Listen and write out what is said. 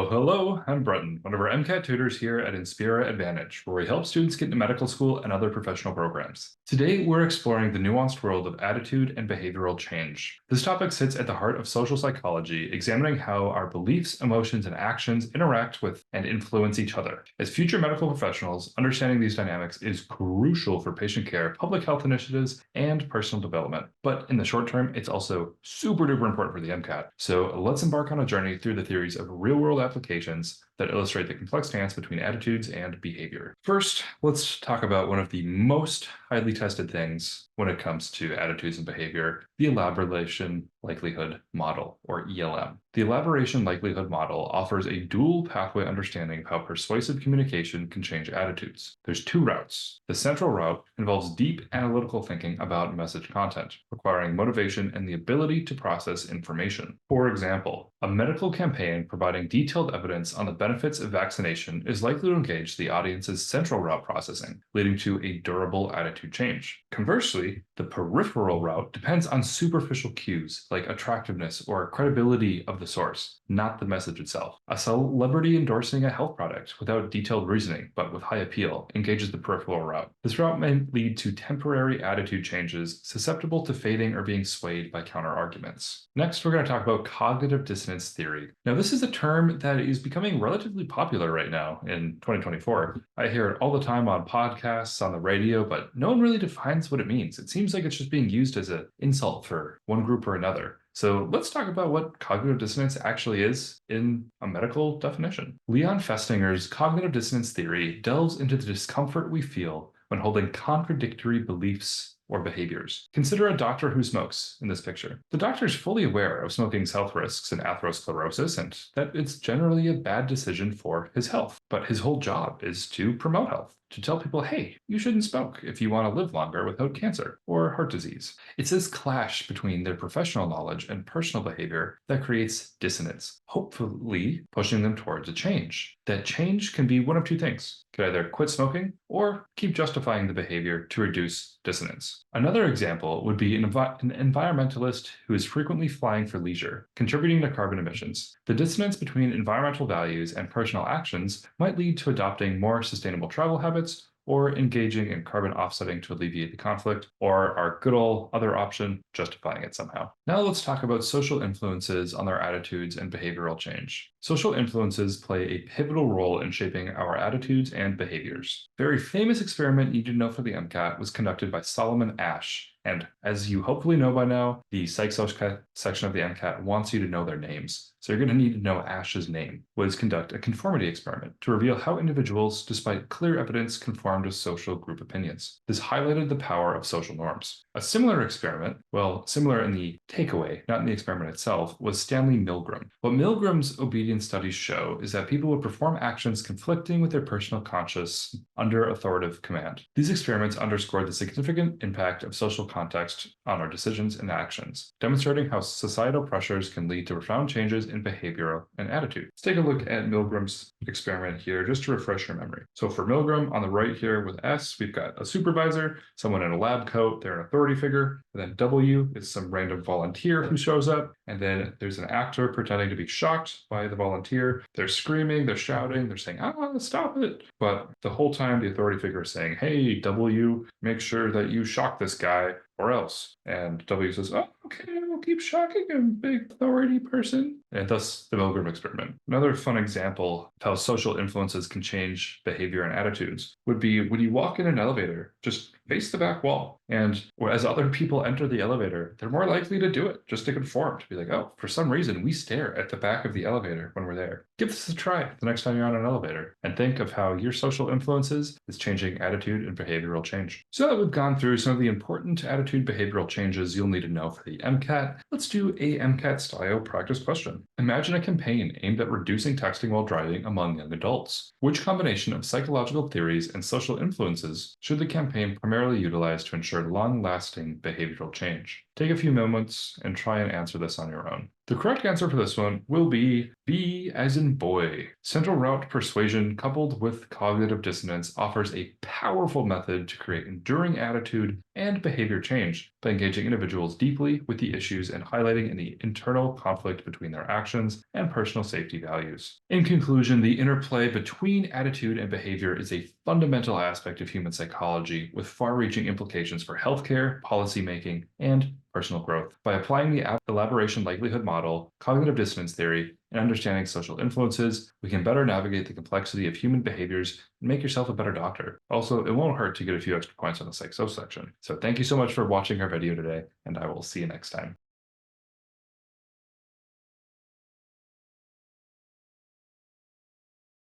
Hello, I'm Bretton, one of our MCAT tutors here at Inspira Advantage, where we help students get into medical school and other professional programs. Today, we're exploring the nuanced world of attitude and behavioral change. This topic sits at the heart of social psychology, examining how our beliefs, emotions, and actions interact with and influence each other. As future medical professionals, understanding these dynamics is crucial for patient care, public health initiatives, and personal development. But in the short term, it's also super duper important for the MCAT. So let's embark on a journey through the theories of real-world applications that illustrate the complex dance between attitudes and behavior. First, let's talk about one of the most highly tested things when it comes to attitudes and behavior, the Elaboration likelihood model, or ELM. The Elaboration likelihood model offers a dual pathway understanding of how persuasive communication can change attitudes. There's two routes. The central route involves deep analytical thinking about message content, requiring motivation and the ability to process information. For example, a medical campaign providing detailed evidence on the benefits of vaccination is likely to engage the audience's central route processing, leading to a durable attitude change. Conversely, the peripheral route depends on superficial cues like attractiveness or credibility of the source, not the message itself. A celebrity endorsing a health product without detailed reasoning, but with high appeal, engages the peripheral route. This route may lead to temporary attitude changes susceptible to fading or being swayed by counter-arguments. Next, we're going to talk about cognitive dissonance theory. Now, this is a term that is becoming relatively popular right now in 2024. I hear it all the time on podcasts, on the radio, but no one really defines what it means. It seems like it's just being used as an insult for one group or another. So let's talk about what cognitive dissonance actually is in a medical definition. Leon Festinger's cognitive dissonance theory delves into the discomfort we feel when holding contradictory beliefs or behaviors. Consider a doctor who smokes in this picture. The doctor is fully aware of smoking's health risks and atherosclerosis and that it's generally a bad decision for his health. But his whole job is to promote health, to tell people, hey, you shouldn't smoke if you want to live longer without cancer or heart disease. It's this clash between their professional knowledge and personal behavior that creates dissonance, hopefully pushing them towards a change. That change can be one of two things. Could either quit smoking or keep justifying the behavior to reduce dissonance. Another example would be an environmentalist who is frequently flying for leisure, contributing to carbon emissions. The dissonance between environmental values and personal actions might lead to adopting more sustainable travel habits or engaging in carbon offsetting to alleviate the conflict, or our good old other option, justifying it somehow. Now let's talk about social influences on our attitudes and behavioral change. Social influences play a pivotal role in shaping our attitudes and behaviors. A very famous experiment you need to know for the MCAT was conducted by Solomon Asch. And as you hopefully know by now, the Psych-Social section of the MCAT wants you to know their names. So you're going to need to know Asch's name, was conduct a conformity experiment to reveal how individuals, despite clear evidence, conform to social group opinions. This highlighted the power of social norms. A similar experiment, well, similar in the takeaway, not in the experiment itself, was Stanley Milgram. What Milgram's obedience studies show is that people would perform actions conflicting with their personal conscience under authoritative command. These experiments underscored the significant impact of social context on our decisions and actions, demonstrating how societal pressures can lead to profound changes in behavior and attitude. Let's take a look at Milgram's experiment here, just to refresh your memory. So for Milgram, on the right here with S, we've got a supervisor, someone in a lab coat, they're an authority figure, and then W is some random volunteer who shows up, and then there's an actor pretending to be shocked by the volunteer. They're screaming, they're shouting, they're saying, stop it. But the whole time the authority figure is saying, hey, W, make sure that you shock this guy or else. And W says, oh, okay, we'll keep shocking him, big authority person. And thus the Milgram experiment. Another fun example of how social influences can change behavior and attitudes would be when you walk in an elevator, just face the back wall. And as other people enter the elevator, they're more likely to do it, just to conform, to be like, oh, for some reason, we stare at the back of the elevator when we're there. Give this a try the next time you're on an elevator, and think of how your social influences is changing attitude and behavioral change. So that we've gone through some of the important attitude behavioral changes you'll need to know for the MCAT, let's do a MCAT-style practice question. Imagine a campaign aimed at reducing texting while driving among young adults. Which combination of psychological theories and social influences should the campaign primarily utilize to ensure long-lasting behavioral change? Take a few moments and try and answer this on your own. The correct answer for this one will be B as in boy. Central route persuasion coupled with cognitive dissonance offers a powerful method to create enduring attitude and behavior change by engaging individuals deeply with the issues and highlighting any internal conflict between their actions and personal safety values. In conclusion, the interplay between attitude and behavior is a fundamental aspect of human psychology with far-reaching implications for healthcare, policymaking, and personal growth. By applying the elaboration likelihood model, cognitive dissonance theory, and understanding social influences, we can better navigate the complexity of human behaviors and make yourself a better doctor. Also, it won't hurt to get a few extra points on the psych section. So thank you so much for watching our video today, and I will see you next time.